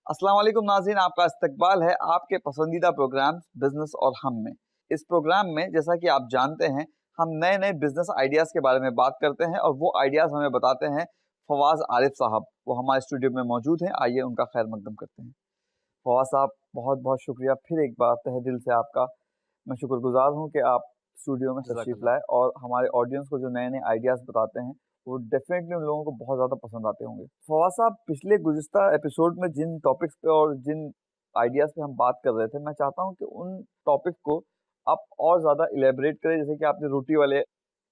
अस्सलाम वालेकुम नाज़रीन, आपका इस्तकबाल है आपके पसंदीदा प्रोग्राम बिजनेस और हम में। इस प्रोग्राम में जैसा कि आप जानते हैं, हम नए नए बिजनेस आइडियाज़ के बारे में बात करते हैं और वो आइडियाज़ हमें बताते हैं फवाज़ आरिफ साहब। वो हमारे स्टूडियो में मौजूद हैं, आइए उनका खैर मकदम करते हैं। फवाज़ साहब, बहुत बहुत शुक्रिया फिर एक बार तहे दिल से आपका। मैं शुक्रगुजार हूँ कि आप स्टूडियो में तशरीफ़ जज़ाकल्लाह। लाए और हमारे ऑडियंस को जो नए नए आइडियाज़ बताते हैं वो डेफिनेटली उन लोगों को बहुत ज़्यादा पसंद आते होंगे। फवाद साहब, पिछले गुज़िश्ता एपिसोड में जिन टॉपिक्स पे और जिन आइडियाज़ पे हम बात कर रहे थे, मैं चाहता हूँ कि उन टॉपिक को आप और ज़्यादा इलैबोरेट करें। जैसे कि आपने रोटी वाले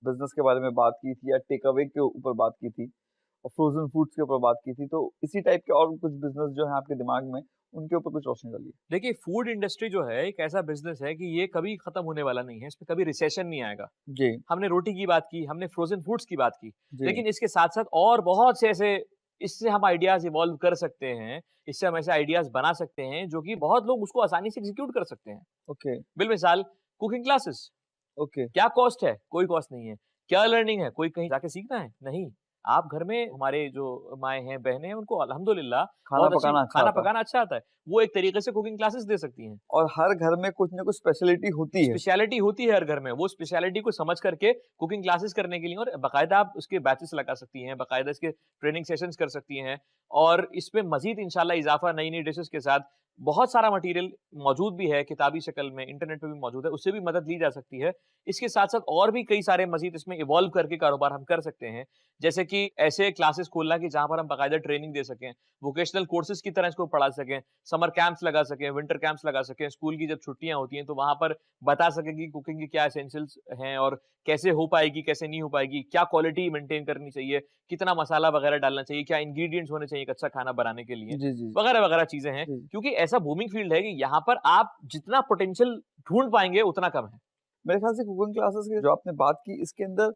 बिज़नेस के बारे में बात की थी या टेक अवे के ऊपर बात की थी और फ्रोज़न फूड्स के ऊपर बात की थी। तो इसी टाइप के और कुछ बिज़नेस जो हैं आपके दिमाग में, उनके ऊपर कुछ रोशनी डालिए। देखिए, फूड इंडस्ट्री जो है एक ऐसा बिज़नेस है कि ये कभी खत्म होने वाला नहीं है, इसमें कभी रिसेशन नहीं आएगा। जी, हमने रोटी की बात की, हमने फ्रोज़न फूड्स की बात की, जी, लेकिन इसके साथ-साथ और बहुत से ऐसे इससे हम आइडियाज़ इवॉल्व कर सकते हैं, इससे हम ऐसे आइडियाज़ बना सकते हैं जो कि बहुत लोग उसको आसानी से एग्ज़ीक्यूट कर सकते हैं। ओके, बिलमिसाल कुकिंग क्लासेस, ओके, क्या कॉस्ट है? कोई कॉस्ट नहीं है। क्या लर्निंग है? कोई कहीं जाके सीखना है? नहीं। आप घर में हमारे जो माएँ हैं, बहनें हैं, उनको अल्हम्दुलिल्लाह खाना बहुत अच्छी पकाना अच्छा खाना आता है पकाना अच्छा आता है। वो एक तरीके से कुकिंग क्लासेस दे सकती हैं। और हर घर में कुछ न कुछ स्पेशलिटी होती है। स्पेशलिटी होती है हर घर में, वो स्पेशलिटी को समझ करके कुकिंग क्लासेस करने के लिए और बाकायदा आप उसके बैचेस लगा सकती हैं, बाकायदा इसके ट्रेनिंग सेशंस कर सकती हैं और इसमें मज़ीद इंशाल्लाह इज़ाफ़ा नई-नई डिशेज़ के साथ बहुत सारा मटीरियल मौजूद भी है, किताबी शक्ल में, इंटरनेट पे भी मौजूद है, उससे भी मदद ली जा सकती है। इसके साथ-साथ और भी कई सारे मज़ीद इसमें इवॉल्व करके कारोबार हम कर सकते हैं, जैसे कि ऐसे क्लासेस खोलना कि जहाँ पर हम बाकायदा ट्रेनिंग दे सकें, वोकेशनल कोर्सेज़ की तरह इसको पढ़ा सकें, समर कैंप्स लगा सकें, विंटर कैंप्स लगा सकें, स्कूल की जब छुट्टियाँ होती हैं, तो वहाँ पर बता सकें कि कुकिंग के क्या एसेंशियल्स हैं और कैसे हो पाएगी, कैसे नहीं हो पाएगी, क्या क्वालिटी मेंटेन करनी चाहिए, कितना मसाला वगैरह डालना चाहिए, क्या इंग्रीडिएंट्स होने चाहिए एक अच्छा खाना बनाने के लिए, जी, जी, वगैरह-वगैरह चीज़ें हैं। जी। क्योंकि ऐसा बूमिंग फील्ड है कि यहाँ पर आप जितना पोटेंशियल ढूँढ पाएँगे उतना कम है। मेरे ख्याल से कुकिंग क्लासेस की जो आपने बात की, इसके अंदर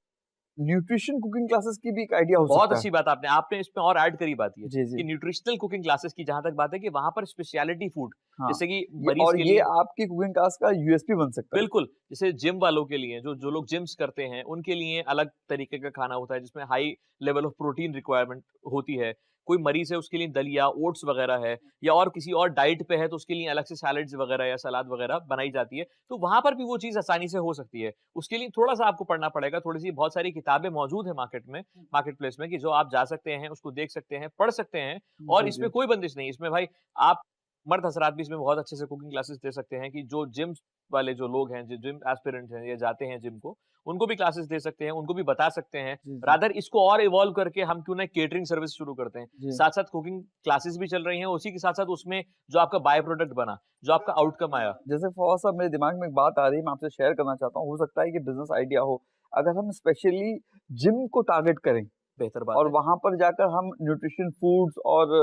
न्यूट्रिशन कुकिंग क्लासेस की भी एक आइडिया हो बहुत सकता है। अच्छी बात आपने इसमें और ऐड करी बात ये, जी, कि जी। न्यूट्रिशनल कुकिंग क्लासेस की जहाँ तक बात है कि वहाँ पर स्पेशलिटी फूड, हाँ, जैसे कि ये मरीज़ और के ये लिए आपकी कुकिंग क्लास का यूएसपी बन सकता है। बिल्कुल, जैसे जिम वालों के लिए जो जो लोग जिम्स करते हैं, उनके लिए अलग तरीके का खाना होता है जिसमें high level of protein requirement होती है। कोई मरीज़ है उसके लिए दलिया, ओट्स वगैरह है या और किसी और डाइट पे है तो उसके लिए अलग से सैलेड्स वगैरह या सलाद वगैरह बनाई जाती है। तो वहाँ पर भी वो चीज़ आसानी से हो सकती है। उसके लिए थोड़ा-सा आपको पढ़ना पड़ेगा, थोड़ी-सी बहुत सारी किताबें मौजूद हैं मार्केट प्लेस में कि जो आप जा सकते हैं, उसको देख सकते हैं, पढ़ सकते हैं और जी, इसमें जी। कोई बंदिश नहीं। इसमें भाई आप मर्द हज़रात भी इसमें बहुत अच्छे से कुकिंग क्लासेस दे सकते हैं कि जो जिम वाले जो लोग हैं, जो जिम एस्पिरेंट्स हैं या जाते हैं जिम को, उनको भी क्लासेस दे सकते हैं, उनको भी बता सकते हैं। जी, जी। रादर इसको और इवॉल्व करके हम क्यों ना केटरिंग सर्विस शुरू करते हैं। जी। साथ-साथ कुकिंग क्लासेस भी चल रही हैं, उसी के साथ-साथ उसमें जो आपका बाय प्रोडक्ट बना, जो आपका आउटकम आया जैसे फवाद साहब, मेरे दिमाग में एक बात आ रही है, मैं आपसे शेयर करना चाहता हूँ। हो सकता है कि बिज़नेस आइडिया हो। अगर हम स्पेशली जिम को टारगेट करें बेहतर बात और है। वहाँ पर जाकर हम न्यूट्रिशन फूड्स और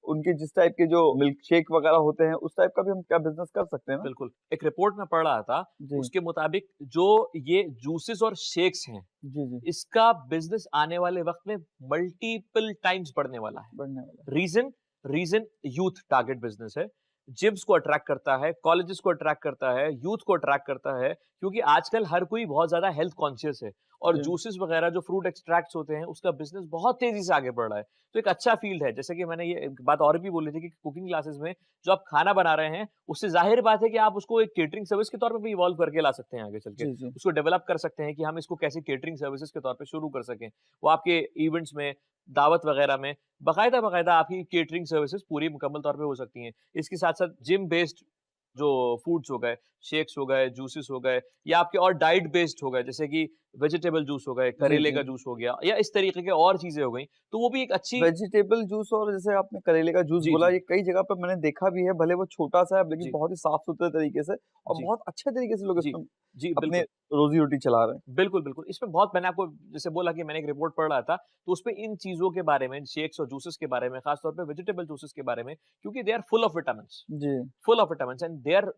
उनके जिस टाइप के जो मिल्क शेक वगैरह होते हैं, उस टाइप का भी हम क्या बिज़नेस कर सकते हैं ना? बिल्कुल, एक रिपोर्ट में पढ़ रहा था, जी। उसके मुताबिक जो ये जूसेस और शेक्स हैं, जी, जी। इसका बिज़नेस आने वाले वक़्त में मल्टीपल टाइम्स बढ़ने वाला है। बढ़ने वाला है। Reason reason youth target business है। जिम्स को अट्रैक्ट करता है, कॉलेजेस को अट्रैक्ट करता है, यूथ को अट्रैक्ट करता है क्योंकि आजकल हर कोई बहुत ज़्यादा हेल्थ कॉन्शियस है और जी। जूसेस वगैरह जो फ्रूट एक्सट्रैक्ट्स होते हैं, उसका बिज़नेस बहुत तेज़ी से आगे बढ़ रहा है। तो एक अच्छा फ़ील्ड है। जैसे कि मैंने ये एक बात और भी बोली थी कि कुकिंग क्लासेस में जो आप खाना बना रहे हैं, उससे ज़ाहिर बात है कि आप उसको एक केटरिंग सर्विस के तौर पे भी इवॉल्व करके ला सकते हैं आगे चल के। जी, जी। उसको डेवलप कर सकते हैं कि हम इसको कैसे केटरिंग सर्विसेज़ के तौर पे शुरू कर सकें। वो आपके इवेंट्स में, दावत वगैरह में बाकायदा आपकी केटरिंग सर्विसेज़ पूरी मुकम्मल तौर पे हो सकती हैं। इसके साथ-साथ जिम बेस्ड जो फूड्स हो गए, शेक्स हो गए, जूसेस हो गए या आपके और डाइट बेस्ड हो गए जैसे कि वेजिटेबल जूस हो गए, जी, करेले जी। का जूस हो गया या इस तरीके के और चीज़ें हो गई, तो वो भी एक अच्छी वेजिटेबल जूस और जैसे आपने करेले का जूस जी, बोला, जी। ये कई जगह पे मैंने देखा भी है, भले वो छोटा-सा है लेकिन जी, बहुत ही साफ-सुथरे तरीके से और जी, बहुत अच्छे तरीके से लोग जी। इसमें जी, अपने बिल्कुल। रोज़ी-रोटी चला रहे हैं। बिल्कुल, बिल्कुल। इसमें बहुत मैंने आपको जैसे बोला कि मैंने एक रिपोर्ट पढ़ रहा था, तो उसपे इन चीज़ों के बारे में, शेक्स और जूसेस के बारे में, खास तौर पे वेजिटेबल जूसेस के बारे में, क्योंकि दे आर जी। Full of vitamins and they are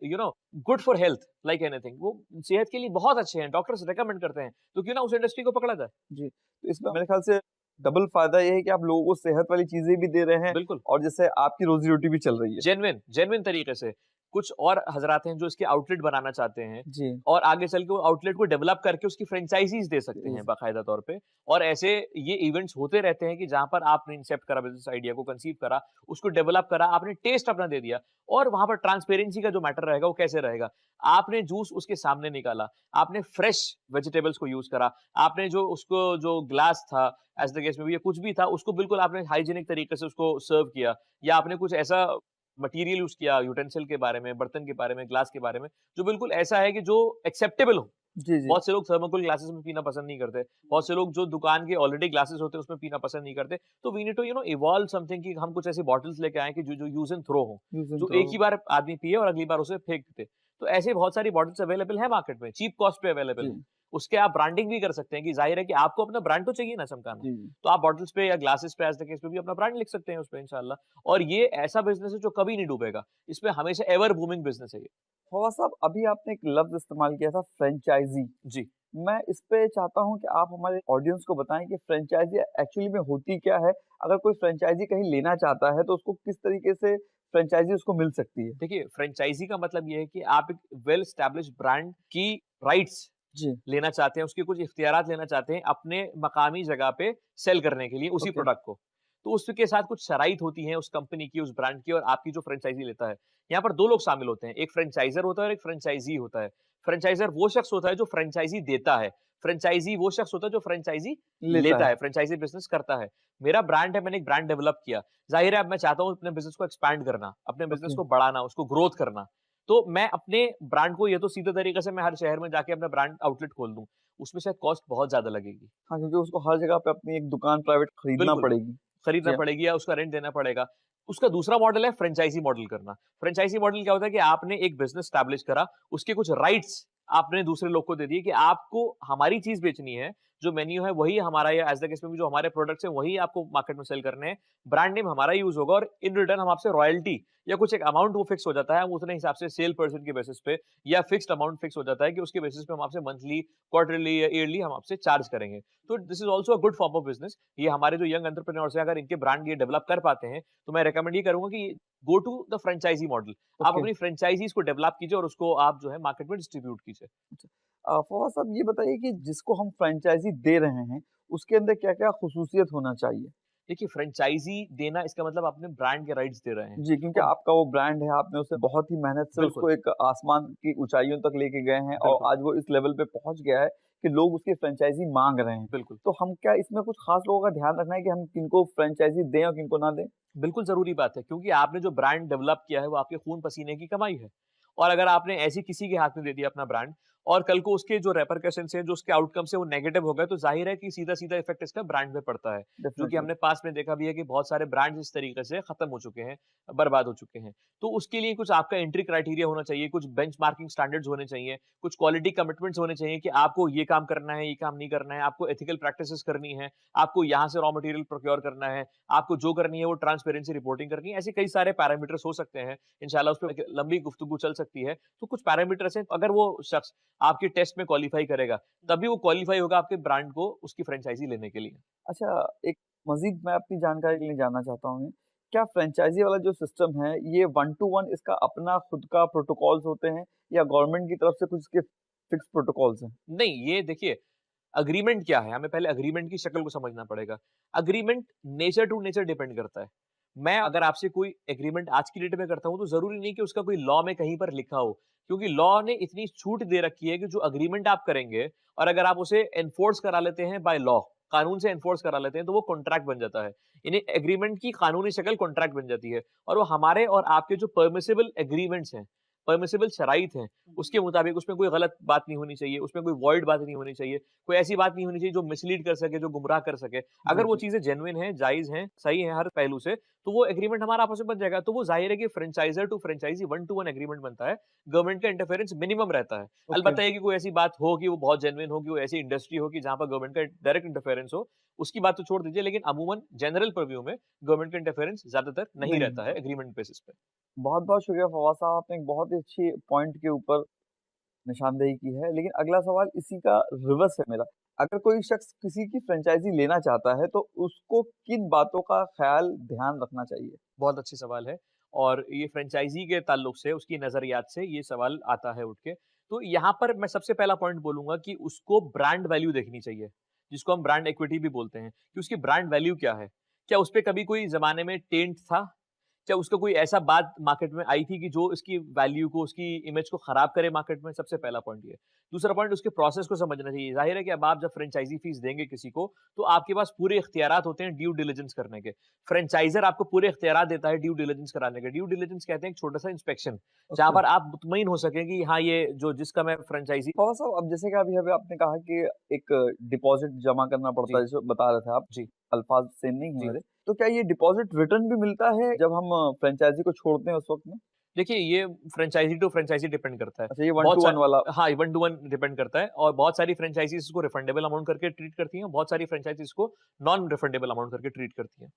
good for health like anything. वो सेहत के लिए बहुत अच्छे हैं, डॉक्टर्स रिकमेंड करते हैं, तो क्यों ना उस इंडस्ट्री को पकड़ा जाए? जी, तो इसमें मेरे ख़्याल से डबल फ़ायदा ये है कि आप लोगों को सेहत वाली चीज़ें भी दे रहे हैं बिल्कुल। और जिससे आपकी रोज़ी-रोटी भी चल रही है। जेन्युइन जेन्युइन तरीके से। कुछ और हजरात हैं जो इसके आउटलेट बनाना चाहते हैं जी। और आगे चल के वो आउटलेट को डेवलप करके उसकी फ्रेंचाइजीज दे सकते हैं जी। बाकायदा तौर पे। और ऐसे ये इवेंट्स होते रहते हैं कि जहां पर आपने इंसेप्ट करा बिजनेस आइडिया को, कंसीव करा, उसको डेवलप करा, आपने टेस्ट अपना दे दिया और वहां पर ट्रांसपेरेंसी का जो मैटर रहेगा वो कैसे रहेगा। आपने जूस उसके सामने निकाला, आपने फ्रेश वेजिटेबल्स को यूज करा, आपने जो उसको जो ग्लास था एज द केस में भी, या कुछ भी था, उसको बिल्कुल आपने हाइजीनिक तरीके से उसको सर्व किया, या आपने कुछ ऐसा मटेरियल यूज किया यूटेंसिल के बारे में, बर्तन के बारे में, ग्लास के बारे में, जो बिल्कुल ऐसा है कि जो एक्सेप्टेबल हो। जी, जी। बहुत से लोग थर्मोकोल ग्लासेस में पीना पसंद नहीं करते। बहुत से लोग जो दुकान के ऑलरेडी ग्लासेस होते हैं उसमें पीना पसंद नहीं करते। तो we need to evolve something कि हम कुछ ऐसी बॉटल्स लेके आएँ कि जो यूज़ एंड थ्रो हो। यूज़ एंड जो थ्रो। एक ही बार आदमी पिए और अगली बार उसे फेंक दे। तो ऐसे बहुत सारी बॉटल्स अवेलेबल है मार्केट में, चीप कॉस्ट पे अवेलेबल जी। है। उसके आप ब्रांडिंग भी कर सकते हैं कि ज़ाहिर है कि आपको अपना ब्रांड तो चाहिए ना चमकाना। जी, जी। तो आप बॉटल्स पे या ग्लासेस पे एज़ द केस पे भी अपना ब्रांड लिख सकते हैं उसपे इंशाल्लाह। और ये ऐसा बिज़नेस है जो कभी नहीं डूबेगा। इसमें हमेशा एवर बूमिंग बिज़नेस है ये। फवाद साहब, अभी आपने एक लफ्ज़ इस्तेमाल किया था फ्रैंचाइज़ी। जी। मैं इस पे चाहता हूँ कि आप हमारे ऑडियंस को बताएँ कि फ्रैंचाइज़ी एक्चुअली में होती क्या है? अगर कोई फ्रैंचाइज़ी कहीं लेना चाहता है, तो उसको किस तरीके से फ्रैंचाइज़ी उसको मिल सकती है? देखिए, फ्रैंचाइज़ी का मतलब ये है कि आप एक वेल एस्टेब्लिश्ड ब्रांड की राइट्स जी। लेना चाहते हैं, उसके कुछ इख्तियारात लेना चाहते हैं अपने मकामी जगह पे सेल करने के लिए उसी ओके। प्रोडक्ट को। तो उसके साथ कुछ शराइत होती हैं उस कंपनी की, उस ब्रांड की और आपकी जो फ्रैंचाइज़ी लेता है। यहाँ पर 2 लोग शामिल होते हैं, एक फ्रैंचाइज़र होता है और एक फ्रैंचाइज़ी होता है। फ्रैंचाइज़र वो शख्स होता है जो फ्रैंचाइज़ी देता है। फ्रैंचाइज़ी वो शख्स होता है जो फ्रैंचाइज़ी लेता लेता है। है, फ्रैंचाइज़ी बिज़नेस करता है। मेरा ब्रांड है, मैंने एक ब्रांड डेवलप किया। ज़ाहिर है अब मैं चाहता हूँ अपने बिज़नेस को एक्सपैंड करना, अपने बिज़नेस ओके। को बढ़ाना, उसको ग्रोथ करना। तो मैं अपने ब्रांड को ये तो सीधे तरीके से मैं हर शहर में जाके अपना ब्रांड आउटलेट खोल दूँ। उसमें शायद कॉस्ट बहुत ज़्यादा लगेगी। हाँ, क्योंकि उसको हर जगह पे अपनी एक दुकान प्राइवेट खरीदना बिल्कुल, पड़ेगी। जी खरीदना हाँ। पड़ेगी या उसका रेंट देना पड़ेगा। उसका दूसरा मॉडल है फ्रैंचाइज़ी मॉडल करना। फ्रैंचाइज़ी मॉडल क्या होता है कि आपने एक बिज़नेस एस्टैब्लिश करा, उसके कुछ राइट्स आपने दूसरे लोग को दे दिए कि आपको हमारी चीज़ बेचनी है, जो मेन्यू है वही हमारा, या एज़ द केस में भी जो हमारे प्रोडक्ट्स हैं वही आपको मार्केट में सेल करने हैं। ब्रांड नेम हमारा यूज़ होगा और इन रिटर्न हम आपसे रॉयल्टी या कुछ एक अमाउंट वो फिक्स हो जाता है, हम उतने हिसाब से सेल परसेंट के बेसिस पे या फिक्स्ड अमाउंट फिक्स हो जाता है कि उसके बेसिस पे हम आपसे मंथली, क्वार्टरली या ईयरली हम आपसे चार्ज करेंगे। तो this is also a good form of business. ये हमारे जो यंग एंटरप्रेन्योर्स हैं, अगर इनके ब्रांड ये डेवलप कर पाते हैं, तो मैं रिकमेंड ये करूँगा कि go to the franchise model. आप ओके। अपनी फ्रैंचाइज़ीज़ को डेवलप कीजिए और उसको आप जो है मार्केट में डिस्ट्रीब्यूट कीजिए। फवाद साहब, ये बताइए कि जिसको हम फ्रैंचाइज़ी दे रहे हैं, उसके अंदर क्या-क्या ख़ुसूसियत होना चाहिए? देखिए, फ्रैंचाइज़ी देना इसका मतलब आप अपने ब्रांड के राइट्स दे रहे हैं। जी, क्योंकि और आपका वो ब्रांड है, आपने उसे बहुत ही मेहनत से बिल्कुल, उसको एक आसमान की ऊँचाइयों तक लेके गए हैं और बिल्कुल, आज वो इस लेवल पे पहुँच गया है कि लोग उसकी फ्रैंचाइज़ी माँग रहे हैं। बिल्कुल। तो हम क्या इसमें कुछ ख़ास लोगों का ध्यान रखना है कि हम किनको फ्रैंचाइज़ी दें और किनको ना दें? बिल्कुल ज़रूरी बात है क्योंकि आपने जो ब्रांड डेवलप किया है वो आपके खून-पसीने की कमाई है। और अगर आपने ऐसी किसी के हाथ में दे दिया अपना ब्रांड और कल को उसके जो रिपरकशंस हैं, जो उसके आउटकम्स हैं वो नेगेटिव हो गए, तो ज़ाहिर है कि सीधा-सीधा इफ़ेक्ट इसका ब्रांड पे पड़ता है। जो कि डेफ़िनेटली। हमने पास्ट में देखा भी है कि बहुत सारे ब्रांड्स इस तरीके से खत्म हो चुके हैं, बर्बाद हो चुके हैं। तो उसके लिए कुछ आपका एंट्री क्राइटेरिया होना चाहिए, कुछ बेंचमार्किंग स्टैंडर्ड्स होने चाहिए, कुछ क्वालिटी कमिटमेंट्स होने चाहिए कि आपको ये काम करना है, ये काम नहीं करना है, आपको एथिकल प्रैक्टिसेस करनी है, आपको यहाँ से रॉ मटेरियल प्रोक्योर करना है, आपको जो करनी है वो ट्रांसपेरेंसी रिपोर्टिंग करनी है। ऐसे कई सारे पैरामीटर्स हो सकते हैं। इंशाल्लाह उस पे एक लंबी गुफ्तगू चल सकती है। तो कुछ पैरामीटर्स हैं, अगर वो शख्स आपके टेस्ट में क्वालीफाई करेगा, तभी वो क्वालीफाई होगा आपके ब्रांड को उसकी फ्रैंचाइज़ी लेने के लिए। अच्छा, एक मज़ीद मैं अपनी जानकारी के लिए जानना चाहता हूँ, क्या फ्रैंचाइज़ी वाला जो सिस्टम है, ये वन टू वन इसका अपना खुद का प्रोटोकॉल्स होते हैं या गवर्नमेंट की तरफ से कुछ इसके फिक्स प्रोटोकॉल्स हैं? नहीं, ये देखिए, एग्रीमेंट क्या है? हमें पहले एग्रीमेंट की शक्ल को समझना पड़ेगा। Agreement nature to nature depend करता है। मैं अगर आपसे कोई एग्रीमेंट आज की डेट में करता हूँ, तो ज़रूरी नहीं कि उसका कोई लॉ में कहीं पर लिखा हो। क्योंकि लॉ ने इतनी छूट दे रखी है कि जो एग्रीमेंट आप करेंगे और अगर आप उसे एनफोर्स करा लेते हैं बाय लॉ, कानून से एनफोर्स करा लेते हैं, तो वो कॉन्ट्रैक्ट बन जाता है। यानी एग्रीमेंट की कानूनी शक्ल कॉन्ट्रैक्ट बन जाती है और वो हमारे और आपके जो परमिसिबल एग्रीमेंट्स हैं, परमिसिबल शराइत हैं, उसके मुताबिक उसमें कोई गलत बात नहीं होनी चाहिए, उसमें कोई वॉइड बात नहीं होनी चाहिए, कोई ऐसी बात नहीं होनी चाहिए जो मिसलीड कर सके, जो गुमराह कर सके। जी, अगर वो जी। चीज़ें जेन्युइन हैं, जायज़ हैं, सही हैं हर पहलू से, तो वो एग्रीमेंट हमारा आपस में बन जाएगा। तो वो ज़ाहिर है कि franchiser to franchisee one to one agreement बनता है। गवर्नमेंट का इंटरफेरेंस मिनिमम रहता है। ओके। अलबत्ता ये कि कोई ऐसी बात हो कि वो बहुत जेन्युइन हो, कि वो ऐसी इंडस्ट्री हो कि जहाँ पर गवर्नमेंट का डायरेक्ट इंटरफेरेंस हो, उसकी बात तो छोड़ दीजिए, लेकिन अमूमन जनरल प्रीव्यू में गवर्नमेंट का इंटरफेरेंस ज़्यादातर नहीं नहीं रहता होता। है एग्रीमेंट बेसिस पे। बहुत-बहुत शुक्रिया फवाद साहब, आपने एक बहुत ही अच्छी पॉइंट के ऊपर निशानदेही की है। लेकिन अगला सवाल इसी का रिवर्स है मेरा। अगर कोई शख्स किसी की फ्रैंचाइज़ी लेना चाहता है, तो उसको किन बातों का ख़्याल ध्यान रखना चाहिए? बहुत अच्छी सवाल है और ये फ्रेंचाइजी के ताल्लुक से, उसकी नज़रियात से ये सवाल आता है उठ के। तो यहाँ पर मैं सबसे पहला पॉइंट बोलूँगा कि उसको ब्रांड वैल्यू देखनी चाहिए, जिसको हम ब्रांड इक्विटी भी बोलते हैं, कि उसकी ब्रांड वैल्यू क्या है? क्या उसपे कभी कोई ज़माने में टेंट था? क्या उसका कोई ऐसा बात मार्केट में आई थी कि जो इसकी वैल्यू को, उसकी इमेज को खराब करे मार्केट में? सबसे पहला पॉइंट ये है। दूसरा पॉइंट, उसके प्रोसेस को समझना चाहिए। ज़ाहिर है कि अब आप जब फ्रेंचाइज़ी फीस देंगे किसी को, तो आपके पास पूरे इख्तियारात होते हैं ड्यू डिलिजेंस करने के। फ्रेंचाइज़र आपको पूरे इख्तियारात देता है ड्यू डिलिजेंस कराने के। ड्यू डिलिजेंस कहते हैं एक छोटा-सा इंस्पेक्शन, जहाँ ओके। पर आप मुतमईन हो सकें कि हाँ, ये जो जिसका मैं फ्रेंचाइज़ी। फवाद साहब, अब जैसे कि अभी अभी आपने कहा कि एक डिपॉजिट जमा करना पड़ता जी, है, जो बता रहे थे आप, जी, अल्फाज सेम नहीं है जी। मेरे। तो क्या ये डिपॉजिट रिटर्न भी मिलता है जब हम फ्रेंचाइजी को छोड़ते हैं उस वक़्त में? देखिए, ये फ्रेंचाइज़ी टू फ्रेंचाइज़ी डिपेंड करता है। अच्छा, ये 1 बहुत टू सा 1 वाला। हाँ, 1 टू 1 डिपेंड करता है और बहुत सारी फ्रेंचाइज़ीज़ इसको रिफंडेबल अमाउंट करके ट्रीट करती हैं, बहुत सारी फ्रेंचाइज़ीज़ इसको नॉन रिफंडेबल अमाउंट करके ट्रीट करती हैं।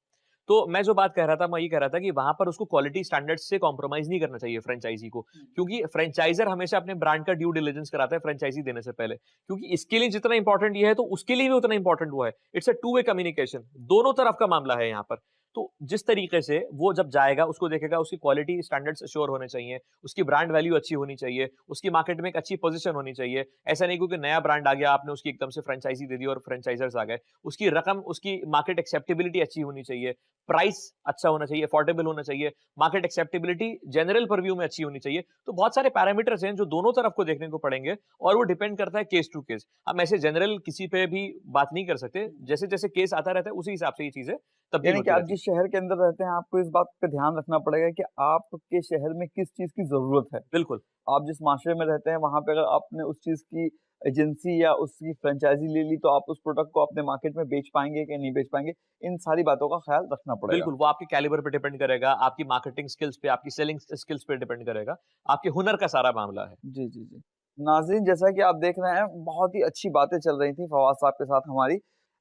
तो मैं जो बात कह रहा था, मैं ये कह रहा था कि वहाँ पर उसको क्वालिटी स्टैंडर्ड्स से कॉम्प्रोमाइज़ नहीं करना चाहिए फ्रेंचाइज़ी को, क्योंकि फ्रेंचाइज़र हमेशा अपने ब्रांड का ड्यू डिलिजेंस कराता है फ्रेंचाइज़ी देने से पहले, क्योंकि इसके लिए जितना इंपॉर्टेंट ये है, तो उसके लिए भी उतना इंपॉर्टेंट वो है। It's a two way communication, दोनों तरफ का मामला है यहाँ पर। तो जिस तरीके से वो जब जाएगा, उसको देखेगा, उसकी क्वालिटी स्टैंडर्ड्स एश्योर होने चाहिए, उसकी ब्रांड वैल्यू अच्छी होनी चाहिए, उसकी मार्केट में एक अच्छी पोजीशन होनी चाहिए। ऐसा नहीं क्योंकि नया ब्रांड आ गया, आपने उसकी एकदम से फ्रेंचाइज़ी दे दी और फ्रेंचाइज़र्स आ गए। उसकी रकम, उसकी मार्केट एक्सेप्टेबिलिटी अच्छी होनी चाहिए, प्राइस अच्छा होना चाहिए, अफोर्डेबल होना चाहिए, मार्केट एक्सेप्टेबिलिटी जनरल परव्यू में अच्छी होनी चाहिए। तो बहुत सारे पैरामीटर्स हैं जो दोनों तरफ को देखने को पड़ेंगे और वो डिपेंड करता है केस टू केस। हम ऐसे जनरल किसी पे भी बात नहीं कर सकते। जैसे-जैसे केस आता रहता है, उसी हिसाब से ये चीज़ें तब्दील यानी कि होती आप रहती जिस हैं। शहर के अंदर रहते हैं, आपको इस बात पे ध्यान रखना पड़ेगा कि आपके शहर में किस चीज़ की ज़रूरत है। बिल्कुल, आप जिस माशरे में रहते हैं, वहाँ पे अगर आपने उस चीज़ की एजेंसी या उसकी फ्रेंचाइज़ी ले ली, तो आप उस प्रोडक्ट को अपने मार्केट में बेच पाएँगे कि नहीं बेच पाएँगे, इन सारी बातों का ख़्याल रखना पड़ेगा। बिल्कुल, वो आपके कैलिबर पे डिपेंड करेगा, आपकी मार्केटिंग स्किल्स पे, आपकी सेलिंग स्किल्स पे डिपेंड करेगा, आपके हुनर का सारा मामला है। जी, जी, जी। नाज़रीन, जैसा कि आप देख रहे हैं, बहुत ही अच्छी बातें चल रही थी फवाद साहब के साथ हमारी।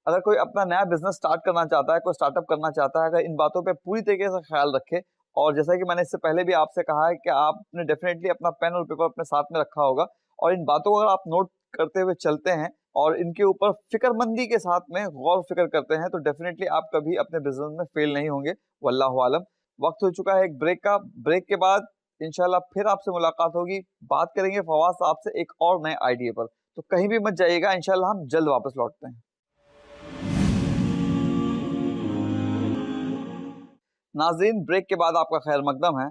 अगर कोई अपना नया बिज़नेस स्टार्ट करना चाहता है, कोई स्टार्टअप करना चाहता है, अगर इन बातों पे पूरी तरीके से ख़्याल रखे, और जैसा कि मैंने इससे पहले भी आपसे कहा है कि आपने डेफ़िनेटली अपना पेन और पेपर अपने साथ में रखा होगा, और इन बातों को अगर आप नोट करते हुए चलते हैं और इनके ऊपर फ़िक्रमंदी के साथ में गौर-फ़िक्र करते हैं, तो डेफ़िनेटली आप कभी अपने बिज़नेस में फ़ेल नहीं होंगे, वल्लाहु आलम। वक़्त हो चुका है एक ब्रेक का। ब्रेक के बाद इंशाल्लाह फिर आपसे मुलाकात होगी। बात करेंगे फवाद साहब से एक और नए आइडिया पर। तो कहीं भी मत जाइएगा, इंशाल्लाह हम जल्द वापस लौटते हैं। नाज़रीन, ब्रेक के बाद आपका खैर मकदम है।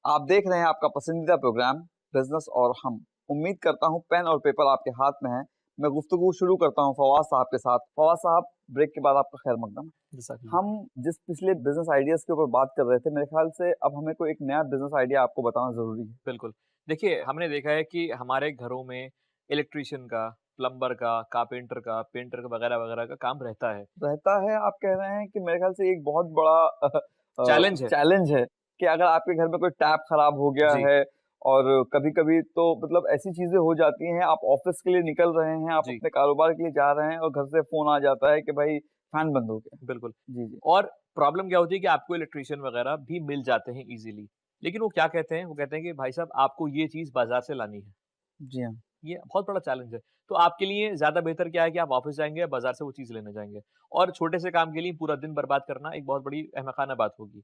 आप देख रहे हैं आपका पसंदीदा प्रोग्राम बिज़नेस और हम। उम्मीद करता हूँ पेन और पेपर आपके हाथ में है। मैं गुफ्तगू शुरू करता हूँ फवाद साहब के साथ। फवाद साहब, ब्रेक के बाद आपका खैर मकदम। जज़ाकल्लाह। हम जिस पिछले बिज़नेस आइडियाज़ के ऊपर बात कर रहे थे, मेरे ख़्याल से अब हमें कोई एक नया बिज़नेस आइडिया आपको बताना ज़रूरी है। बिल्कुल। देखिए, हमने देखा है कि हमारे घरों में इलेक्ट्रीशियन का, प्लम्बर का, कारपेंटर का, पेंटर का वगैरह-वगैरह का काम रहता है। रहता है, आप कह रहे हैं कि मेरे ख़्याल से एक बहुत बड़ा चैलेंज है। चैलेंज है कि अगर आपके घर में कोई टैप ख़राब हो गया जी, है, और कभी-कभी तो मतलब ऐसी चीज़ें हो जाती हैं, आप ऑफ़िस के लिए निकल रहे हैं, आप जी, अपने कारोबार के लिए जा रहे हैं और घर से फ़ोन आ जाता है कि भाई फ़ैन बंद हो गया। बिल्कुल। जी, जी। और प्रॉब्लम क्या होती है कि आपको इलेक्ट्रीशियन वगैरह भी मिल जाते हैं ईज़िली। लेकिन वो क्या कहते हैं? वो कहते हैं कि भाई साहब, आपको ये चीज़ बाज़ार से लानी है। जी हाँ। ये बहुत बड़ा चैलेंज है। तो आपके लिए ज़्यादा बेहतर क्या है कि आप ऑफ़िस जाएँगे या बाज़ार से वो चीज़ लेने जाएँगे। और छोटे से काम के लिए पूरा दिन बर्बाद करना एक बहुत बड़ी अहमकाना बात होगी।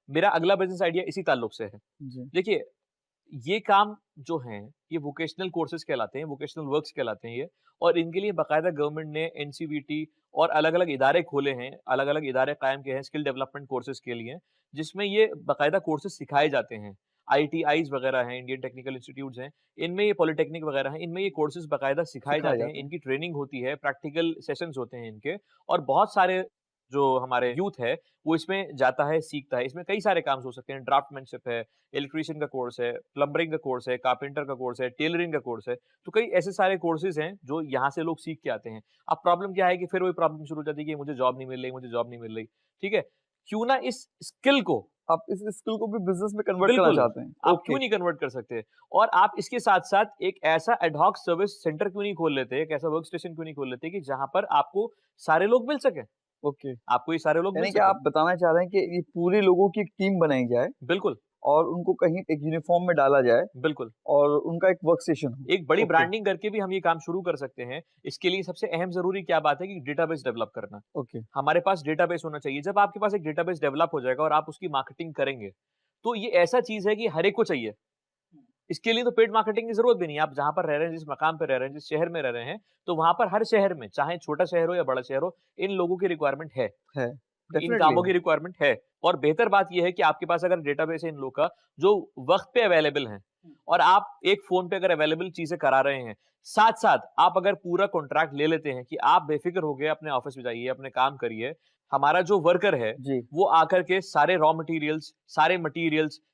मेरा अगला बिज़नेस आइडिया इसी ताल्लुक से है। जी। देखिए, ये काम जो हैं, ये वोकेशनल कोर्सेज़ कहलाते हैं, वोकेशनल वर्क्स कहलाते हैं ये, और इनके लिए बाकायदा गवर्नमेंट ने एनसीवीटी और अलग-अलग इदारे खोले हैं, अलग-अलग इदारे कायम किए हैं स्किल डेवलपमेंट कोर्सेज़ के लिए, जिसमें ये बाकायदा कोर्सेज़ सिखाए जाते हैं। आईटीआईज़ वगैरह हैं, इंडियन टेक्निकल इंस्टीट्यूट्स हैं, इनमें ये पॉलिटेक्निक वगैरह हैं, इनमें ये कोर्सेज़ बाकायदा सिखाए सिखाए जाते हैं, जाते हैं। इनकी ट्रेनिंग होती है, प्रैक्टिकल सेशंस होते हैं इनके, और बहुत सारे जो हमारे यूथ है, वो इसमें जाता है, सीखता है। इसमें कई सारे काम हो सकते हैं, ड्राफ्टमैनशिप है, इलेक्ट्रीशियन का कोर्स है, प्लम्बरिंग का कोर्स है, कारपेंटर का कोर्स है, टेलरिंग का कोर्स है। तो कई ऐसे सारे कोर्सेज़ हैं जो यहाँ से लोग सीख के आते हैं। अब प्रॉब्लम क्या है कि फिर वही प्रॉब्लम शुरू हो जाती है कि मुझे जॉब नहीं मिल रही, मुझे जॉब नहीं मिल रही। ठीक है? क्यों ना इस स्किल को, आप इस स्किल को भी बिज़नेस में कन्वर्ट करना बिल्कुल, चाहते हैं। आप ओके। क्यों नहीं कन्वर्ट कर सकते? और आप इसके साथ-साथ एक ऐसा एड हॉक सर्विस सेंटर क्यों नहीं खोल लेते, एक ऐसा वर्क स्टेशन क्यों नहीं खोल लेते कि जहाँ पर आपको सारे लोग मिल सकें? ओके। आपको ये सारे लोग मिल यानी कि सकें। आप बताना चाह रहे हैं कि ये पूरे लोगों की एक टीम बनाई जाए बिल्कुल, और उनको कहीं एक यूनिफ़ॉर्म में डाला जाए बिल्कुल। और उनका एक वर्क स्टेशन एक हो। बड़ी ओके, ब्रांडिंग करके भी हम ये काम शुरू कर सकते हैं। इसके लिए सबसे अहम ज़रूरी क्या बात है कि डेटाबेस डेवलप करना। ओके। हमारे पास डेटाबेस होना चाहिए। जब आपके पास एक डेटाबेस डेवलप हो जाएगा और आप उसकी मार्केटिंग करेंगे, तो ये ऐसा चीज है कि हर एक को चाहिए। इसके लिए तो पेड मार्केटिंग की जरूरत भी नहीं है। आप जहां पर रह रहे हैं, जिस मकाम पे रह रहे हैं, जिस शहर में रह रहे हैं, तो वहां पर हर शहर में, चाहे छोटा शहर हो या बड़ा शहर हो, इन लोगों की रिक्वायरमेंट है, है, इन डेफिनेटली कामों है। की रिक्वायरमेंट है। और बेहतर बात यह है कि आपके पास अगर डेटाबेस है इन लोग का जो वक्त पे अवेलेबल है, और आप एक फोन पे अगर अवेलेबल चीजें करा रहे हैं, साथ साथ आप अगर पूरा कॉन्ट्रैक्ट ले लेते हैं कि आप बेफिक्र हो गए, अपने ऑफिस में जाइए, अपने काम करिए, हमारा जो वर्कर है जी। वो आकर के सारे रॉ मटेरियल्स,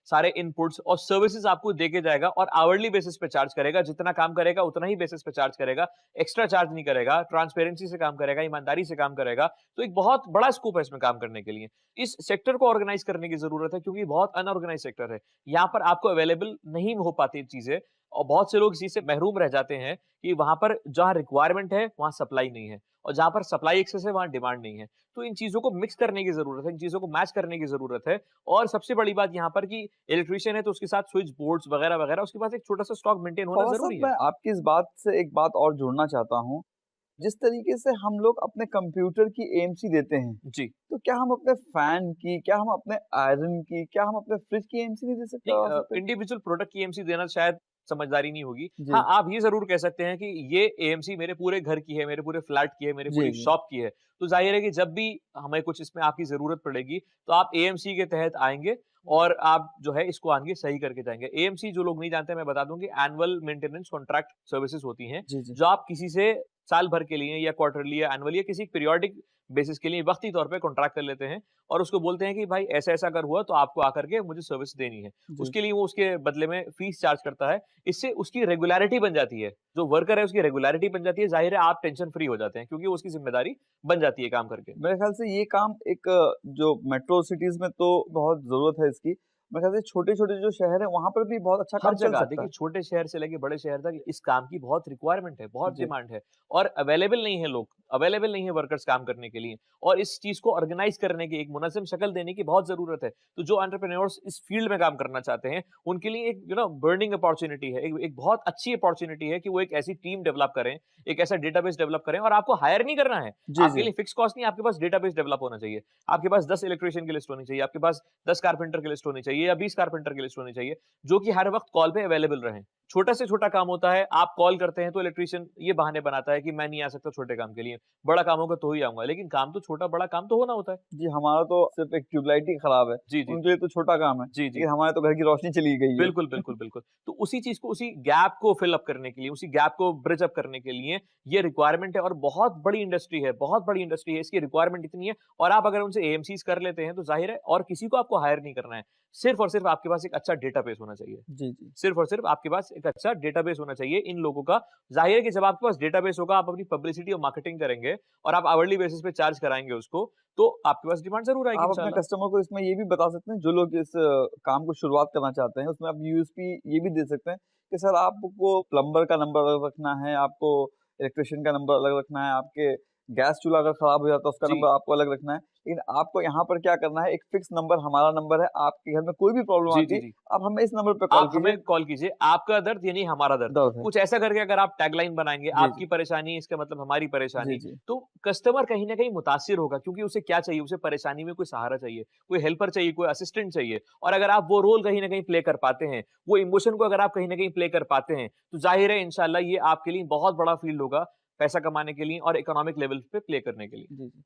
सारे इनपुट्स और सर्विसेज आपको दे के जाएगा, और आवरली बेसिस पे चार्ज करेगा। जितना काम करेगा उतना ही बेसिस पे चार्ज करेगा, एक्स्ट्रा चार्ज नहीं करेगा, ट्रांसपेरेंसी से काम करेगा, ईमानदारी से काम करेगा। तो एक बहुत बड़ा स्कोप है इसमें काम करने के लिए। इस सेक्टर को ऑर्गेनाइज करने की जरूरत है, क्योंकि बहुत अनऑर्गेनाइज सेक्टर है। यहाँ पर आपको अवेलेबल नहीं हो पाती चीजें, और बहुत से लोग इसी से महरूम रह जाते हैं कि वहां पर जहां रिक्वायरमेंट है वहां सप्लाई नहीं है, और जहां पर सप्लाई एक्सेस है वहां डिमांड नहीं है। तो इन चीजों को मिक्स करने की जरूरत है, इन चीजों को मैच करने की जरूरत है। और सबसे बड़ी बात यहाँ पर कि इलेक्ट्रिशियन है तो उसके साथ स्विच बोर्ड्स वगैरह वगैरह, उसके पास एक छोटा सा स्टॉक मेंटेन होना फवाद जरूरी साहब, है। मैं आपकी इस बात से एक बात और जोड़ना चाहता हूँ। जिस तरीके से हम लोग अपने कंप्यूटर की एएमसी देते हैं, जी। तो क्या हम अपने फैन की, क्या हम अपने आयरन की, क्या हम अपने फ्रिज की एएमसी नहीं दे सकते फवाद साहब पे? इंडिविजुअल प्रोडक्ट की एएमसी देना शायद समझदारी नहीं होगी। हाँ, जी, आप ये ज़रूर कह सकते हैं कि ये एएमसी मेरे पूरे घर की है, मेरे पूरे फ्लैट की है, मेरे जी, पूरी जी। शॉप की है। तो ज़ाहिर है कि जब भी हमें कुछ इसमें आपकी ज़रूरत पड़ेगी, तो आप एएमसी के तहत आएँगे और आप जो है इसको आगे सही करके जाएँगे। एएमसी जो लोग नहीं जानते, मैं बता दूँ कि एनुअल मेंटेनेंस कॉन्ट्रैक्ट सर्विसेज़ होती हैं, जी, जी। जो आप किसी से साल भर के लिए या क्वार्टरली या एनुअली या किसी पीरियोडिक बेसिस के लिए वक़्ती तौर पे कॉन्ट्रैक्ट कर लेते हैं, और उसको बोलते हैं कि भाई ऐसा-ऐसा अगर हुआ तो आपको आकर के मुझे सर्विस देनी है। जी, उसके लिए वो उसके बदले में फीस चार्ज करता है। इससे उसकी रेगुलैरिटी बन जाती है। जो वर्कर है उसकी रेगुलैरिटी बन जाती है, ज़ाहिर है आप टेंशन फ्री हो जाते हैं, क्योंकि वो उसकी ज़िम्मेदारी बन जाती है काम करके। मेरे ख्याल से ये काम एक जो मेट्रो सिटीज़ में तो बहुत ज़रूरत है इसकी। मेरे ख्याल से छोटे-छोटे जो शहर हैं, वहाँ पर भी बहुत अच्छा हर काम चल जगह सकता देखिए, है। छोटे शहर से लेके बड़े शहर तक इस काम की बहुत रिक्वायरमेंट है, बहुत जी, डिमांड है, और अवेलेबल नहीं है लोग, अवेलेबल नहीं है वर्कर्स काम करने के लिए, और इस चीज़ को ऑर्गेनाइज़ करने की, एक मुनज़्ज़म शक्ल देने की बहुत ज़रूरत है। तो जो एंटरप्रेन्योर्स इस फील्ड में काम करना चाहते हैं, उनके लिए एक बर्निंग अपॉर्च्युनिटी है, एक बहुत अच्छी अपॉर्च्युनिटी है कि वो एक ऐसी टीम डेवलप करें, एक ऐसा डेटाबेस डेवलप करें, और आपको हायर नहीं करना है। जी, आपके जी। लिए फिक्स कॉस्ट नहीं, आपके पास डेटाबेस डेवलप होना चाहिए। आपके पास 10 इलेक्ट्रीशियन की लिस्ट होनी चाहिए, आपके पास 10 कारपेंटर की लिस्ट होनी चाहिए, या 20 कारपेंटर की लिस्ट होनी चाहिए, जो कि हर वक्त कॉल पे अवेलेबल रहें। छोटा से छोटा काम होता है, आप कॉल करते हैं तो इलेक्ट्रीशियन ये बहाने बनाता है कि मैं नहीं आ सकता छोटे काम के लिए, बड़ा काम होगा तो ही आऊँगा। लेकिन काम तो छोटा, बड़ा काम तो होना होता है। जी, हमारा तो सिर्फ़ एक ट्यूबलाइट ही खराब है, जी, जी। उनके लिए तो छोटा काम है, जी, जी। लेकिन हमारे तो घर की रोशनी चली गई है। बिल्कुल, बिल्कुल, बिल्कुल। तो उसी चीज़ को, उसी गैप को फ़िल अप करने के लिए, उसी गैप को ब्रिज अप करने के लिए ये रिक्वायरमेंट है, और बहुत बड़ी इंडस्ट्री है, बहुत बड़ी इंडस्ट्री है, इसकी रिक्वायरमेंट इतनी है, और आप अगर उनसे एएमसीज़ कर लेते हैं तो ज़ाहिर है और किसी को आपको हायर नहीं करना है। सिर्फ़ और सिर्फ़ आपके पास एक अच्छा डेटाबेस होना चाहिए। जी, जी। सिर्फ़ और सिर्फ़ आपके पास एक अच्छा डेटाबेस होना चाहिए इन लोगों का। ज़ाहिर है कि जब आपके पास डेटाबेस होगा, आप अपनी पब्लिसिटी और मार्केटिंग करेंगे, और आप आवरली बेसिस पे चार्ज कराएँगे उसको, तो आपके पास डिमांड ज़रूर आएगी आप अपने इंशाल्लाह। कस्टमर को इसमें ये भी बता सकते हैं, जो लोग इस काम को शुरुआत करना चाहते हैं, उसमें आप यूएसपी ये भी दे सकते हैं कि सर आपको प्लम्बर का नंबर अलग रखना है, आपको इलेक्ट्रिशियन का नंबर अलग रखना है, आपके गैस चूल्हा अगर खराब हो जाता है उसका जी। नंबर आपको अलग रखना है। लेकिन आपको यहाँ पर क्या करना है, एक फिक्स नंबर हमारा नंबर है, आपके घर में कोई भी प्रॉब्लम जी, आती जी, है, जी। आप हमें इस नंबर पे कॉल आप कीजिए, हमें कॉल कीजिए, आपका दर्द यानी हमारा दर्द। दर्द है। कुछ ऐसा करके अगर आप टैगलाइन बनाएँगे, जी, आपकी जी। परेशानी इसका मतलब हमारी जी, परेशानी, जी। तो कस्टमर कहीं न कहीं मुतासिर होगा, क्योंकि उसे क्या चाहिए, उसे परेशानी में कोई सहारा चाहिए, कोई हेल्पर चाहिए, कोई असिस्टेंट चाहिए, और अगर आप वो रोल कहीं न कहीं प्ले कर पाते हैं, वो इमोशन को अगर आप कहीं न कहीं प्ले कर पाते हैं, तो ज़ाहिर है इंशाल्लाह ये आपके लिए बहुत बड़ा फ़ील्ड होगा, पैसा कमाने के लिए और इकोनॉमिक लेवल पे प्ले करने के लिए। जी, जी।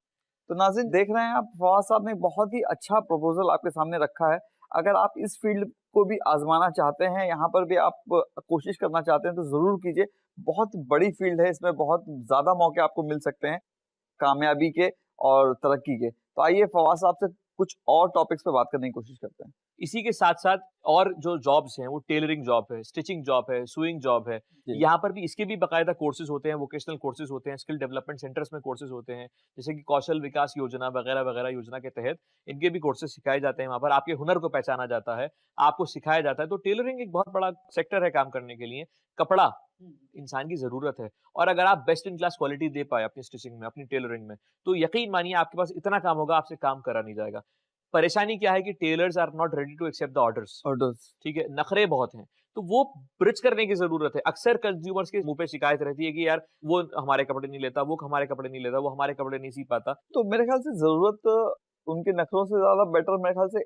तो नाज़रीन, देख रहे हैं आप, फवाद साहब ने बहुत ही अच्छा प्रपोज़ल आपके सामने रखा है। अगर आप इस फ़ील्ड को भी आज़माना चाहते हैं, यहाँ पर भी आप कोशिश करना चाहते हैं तो ज़रूर कीजिए। बहुत बड़ी फ़ील्ड है, इसमें बहुत ज़्यादा मौके आपको मिल सकते हैं, कामयाबी के और तरक्की के। तो आइए फवाद साहब से कुछ और टॉपिक्स पे बात करने की कोशिश करते हैं। इसी के साथ-साथ और जो जॉब्स हैं, वो टेलरिंग जॉब है, स्टिचिंग जॉब है, सुइंग जॉब है। जी। यहाँ पर भी इसके भी बाकायदा कोर्सेज़ होते हैं, वोकेशनल कोर्सेज़ होते हैं, स्किल डेवलपमेंट सेंटर्स में कोर्सेज़ होते हैं। जैसे कि कौशल विकास योजना वगैरह-वगैरह योजना के तहत इनके भी कोर्सेज़ सिखाए जाते हैं वहाँ पर। आपके हुनर को पहचाना जाता है, आपको सिखाया जाता है। तो टेलरिंग एक बहुत बड़ा सेक्टर है काम करने के लिए। कपड़ा इंसान की ज़रूरत है, और अगर आप बेस्ट इन क्लास क्वालिटी दे पाए अपनी स्टिचिंग में, अपनी टेलरिंग में, तो यकीन मानिए आपके पास इतना काम होगा, आपसे काम करा नहीं जाएगा। परेशानी क्या है कि tailors are not ready to accept the orders. Orders. ठीक है, नखरे बहुत हैं, तो वो ब्रिज करने की ज़रूरत है। अक्सर कंज्यूमर्स के मुँह पे शिकायत रहती है कि यार वो हमारे कपड़े नहीं लेता, वो हमारे कपड़े नहीं लेता, वो हमारे कपड़े नहीं सी पाता। तो मेरे ख़्याल से ज़रूरत उनके नखरों से ज़्यादा बेटर मेरे ख़्याल से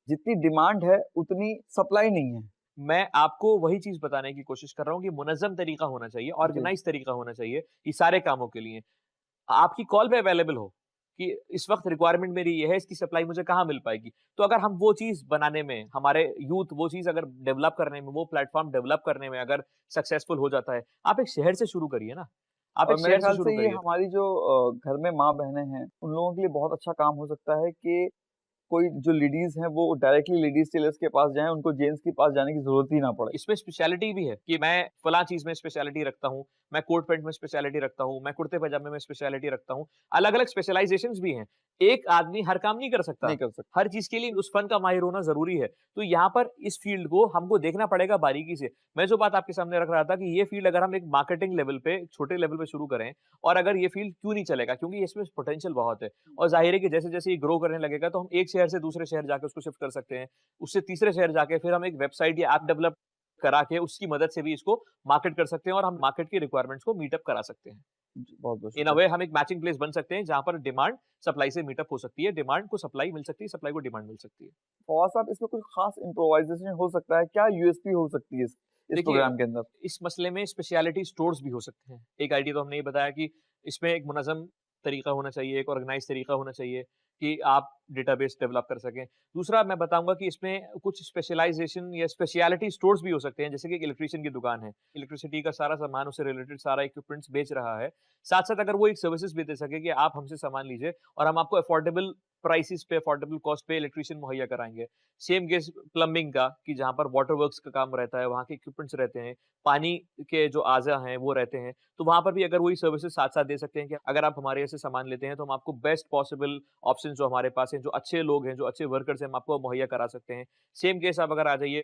जितनी डिमांड है उतनी सप्लाई नहीं है। मैं आपको वही चीज़ बताने की कोशिश कर रहा हूँ कि मुनज़्ज़म तरीका होना चाहिए, जी। ऑर्गेनाइज़ तरीका होना चाहिए, ये सारे कामों के लिए। आपकी कॉल पे अवेलेबल हो कि इस वक़्त रिक्वायरमेंट मेरी ये है, इसकी सप्लाई मुझे कहाँ मिल पाएगी? तो अगर हम वो चीज़ बनाने में, हमारे यूथ वो चीज़ अगर डेवलप करने में, वो प्लेटफ़ॉर्म डेवलप करने में अगर सक्सेसफुल हो जाता है, आप एक शहर से शुरू करिए ना, आप और एक मेरे शहर से ख्याल शुरू से ये करिए। हमारी जो घर में माँ-बहनें हैं, उन लोगों के लिए बहुत अच्छा काम हो सकता है कि कोई जो लेडीज़ हैं, वो डायरेक्टली लेडीज़ टेलर्स के पास जाएँ, उनको जेंट्स के पास जाने की ज़रूरत ही ना पड़े। इसमें स्पेशलिटी भी है कि मैं फलाँ चीज़ में स्पेशलिटी रखता हूँ, मैं कोट पैंट में स्पेशलिटी रखता हूँ, मैं कुर्ते-पजामे में स्पेशलिटी रखता हूँ। अलग-अलग स्पेशलाइज़ेशंस भी हैं। एक आदमी हर काम नहीं कर सकता। नहीं कर सकते। हर चीज़ के लिए उस फन का माहिर होना ज़रूरी है। तो यहाँ पर इस फ़ील्ड को हमको देखना पड़ेगा बारीकी से। मैं जो बात आपके सामने रख रहा था कि ये फ़ील्ड अगर हम एक मार्केटिंग लेवल पे, छोटे लेवल पे शुरू करें और अगर ये फ़ील्ड क्यों नहीं चलेगा? क्योंकि इसमें पोटेंशियल बहुत है और ज़ाहिर है कि जैसे-जैसे ये ग्रो करने लगेगा तो हम एक शहर से दूसरे शहर जाके उसको शिफ्ट कर सकते हैं। उससे तीसरे शहर जाके फिर हम एक वेबसाइट या ऐप डेवलप करा के उसकी मदद से भी इसको मार्केट कर सकते हैं और हम मार्केट की रिक्वायरमेंट्स को मीट अप करा सकते हैं। जी, बहुत-बहुत इन अ शुक्रिया। वे हम एक मैचिंग प्लेस बन सकते हैं जहाँ पर डिमांड सप्लाई से मीट अप हो सकती है, डिमांड को सप्लाई मिल सकती है, सप्लाई को डिमांड मिल सकती है। फवाद साहब, इसमें कुछ खास इम्प्रोवाइज़ेशन हो सकता है? क्या यूएसपी हो सकती है इस देखिए, प्रोग्राम के अंदर? इस मसले में स्पेशलिटी स्टोर्स भी हो सकते हैं। एक आइडिया तो हमने ये बताया कि इसमें एक मुनज़्ज़म तरीका होना चाहिए, एक ऑर्गेनाइज़ तरीका होना चाहिए कि आप डेटाबेस डेवलप कर सकें। दूसरा मैं बताऊँगा कि इसमें कुछ स्पेशलाइज़ेशन या स्पेशलिटी स्टोर्स भी हो सकते हैं, जैसे कि एक इलेक्ट्रीशियन की दुकान है। इलेक्ट्रिसिटी का सारा सामान, उससे रिलेटेड सारा इक्विपमेंट्स बेच रहा है। साथ-साथ अगर वो एक सर्विसेज़ भी दे सके कि आप हमसे सामान लीजिए और हम आपको अफोर्डेबल प्राइसेज़ पे, अफोर्डेबल कॉस्ट पे इलेक्ट्रीशियन मुहैया कराएँगे। सेम केस प्लम्बिंग का कि जहाँ पर वाटर वर्क्स का काम रहता है, वहाँ के इक्विपमेंट्स रहते हैं, पानी के जो आज़ा हैं वो रहते हैं, तो वहाँ पर भी अगर वही सर्विसेज़ साथ-साथ दे सकते हैं कि अगर आप हमारे यहाँ से सामान लेते हैं तो हम आपको बेस्ट पॉसिबल ऑप्शंस जो हमारे पास हैं, जो अच्छे लोग हैं, जो अच्छे वर्कर्स हैं, हम आपको मुहैया करा सकते हैं। सेम केस आप अगर आ जाइए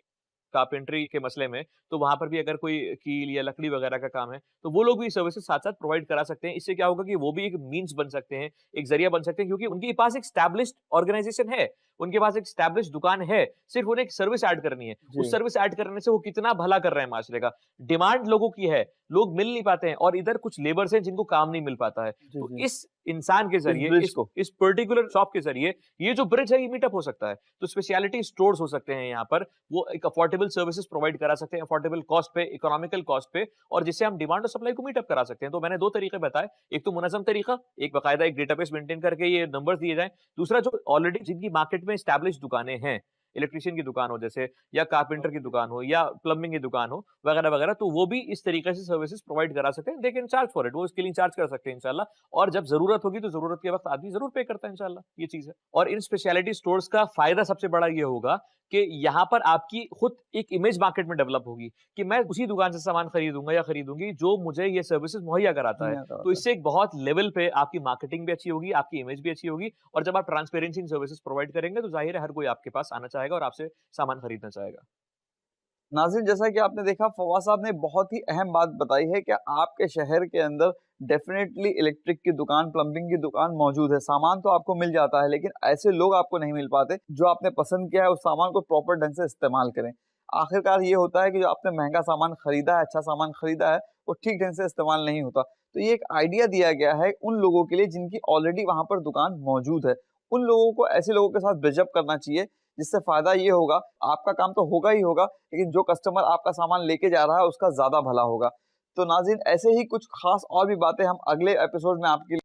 कारपेंटरी के मसले में, तो वहाँ पर भी अगर कोई कील या लकड़ी वगैरह का काम है, तो वो लोग भी सर्विसेज़ साथ-साथ प्रोवाइड करा सकते हैं। इससे क्या होगा कि वो भी एक मीन्स बन सकते हैं, एक ज़रिया बन सकते हैं क्योंकि उनके पास एक एस्टेब्लिश्ड ऑर्गनाइज़ेशन है, उनके पास एक एस्टेब्लिश्ड दुकान है, सिर्फ उन्हें एक सर्विस ऐड करनी है। उस जी। सर्विस ऐड करने से वो कितना भला कर रहे हैं माशरे का। डिमांड लोगों की है, लोग मिल नहीं पाते हैं और इधर कुछ लेबर्स हैं जिनको काम नहीं मिल पाता है। जी, तो जी। इस इंसान के इस ज़रिए, ब्रिज को। इस पर्टिकुलर शॉप के ज़रिए ये जो ब्रिज है ये मीट अप हो सकता है। तो स्पेशलिटी स्टोर्स हो सकते हैं यहाँ पर, वो एक अफोर्डेबल सर्विसेज़ प्रोवाइड करा सकते हैं, अफोर्डेबल कॉस्ट पे, इकोनॉमिकल कॉस्ट पे और जिससे हम डिमांड और सप्लाई को मीट अप करा सकते हैं। तो मैंने 2 तरीके बताए, एक तो मुनज़्ज़म तरीका, एक बाकायदा एक डेटाबेस मेंटेन करके ये नंबर्स दिए जाएँ। दूसरा जो ऑलरेडी जिनकी मार्केट में एस्टेब्लिश्ड दुकानें हैं, इलेक्ट्रीशियन की दुकान हो जैसे या कारपेंटर की दुकान हो या प्लम्बिंग की दुकान हो, वगैरह-वगैरह, तो वो भी इस तरीके से सर्विसेज़ प्रोवाइड करा सकते हैं। They can charge for it, वो इसके लिए चार्ज कर सकते हैं इंशाल्लाह और जब ज़रूरत होगी तो ज़रूरत के वक़्त आदमी ज़रूर पे करता है इंशाल्लाह, ये चीज़ है। और इन स्पेशलिटी स्टोर्स का फ़ायदा सबसे बड़ा ये होगा कि यहाँ पर आपकी खुद एक इमेज मार्केट में डेवलप होगी कि मैं उसी दुकान से सामान खरीदूँगा या खरीदूँगी जो मुझे ये सर्विसेज़ मुहैया कराता है। नहीं आता तो होता है। इससे एक बहुत लेवल पे आपकी मार्केटिंग भी अच्छी होगी, आपकी इमेज भी अच्छी होगी और जब आप ट्रांसपेरेंसी इन सर्विसेज़ प्रोवाइड करेंगे तो ज़ाहिर है हर कोई आपके पास आना चाहेगा और आपसे सामान खरीदना चाहेगा। नाज़रीन, जैसा कि आपने देखा, फवाद साहब ने बहुत ही अहम बात बताई है कि आपके शहर के अंदर डेफ़िनेटली इलेक्ट्रिक की दुकान, प्लम्बिंग की दुकान मौजूद है। सामान तो आपको मिल जाता है, लेकिन ऐसे लोग आपको नहीं मिल पाते, जो आपने पसंद किया है उस सामान को प्रॉपर ढंग से इस्तेमाल करें। आखिरकार ये होता है कि जो आपने महँगा सामान खरीदा है, अच्छा सामान खरीदा है, वो ठीक ढंग से इस्तेमाल नहीं होता। तो ये एक आइडिया दिया गया है उन लोगों के लिए जिनकी ऑलरेडी वहाँ पर दुकान मौजूद है। उन लोगों को, ऐसे लोगों के साथ ब्रिज अप करना चाहिए, जिससे फ़ायदा ये होगा, आपका काम तो होगा ही होगा, लेकिन जो कस्टमर आपका सामान लेके जा रहा है उसका ज़्यादा भला होगा। तो नाज़रीन, ऐसे ही कुछ ख़ास और भी बातें हम अगले एपिसोड में आपके लिए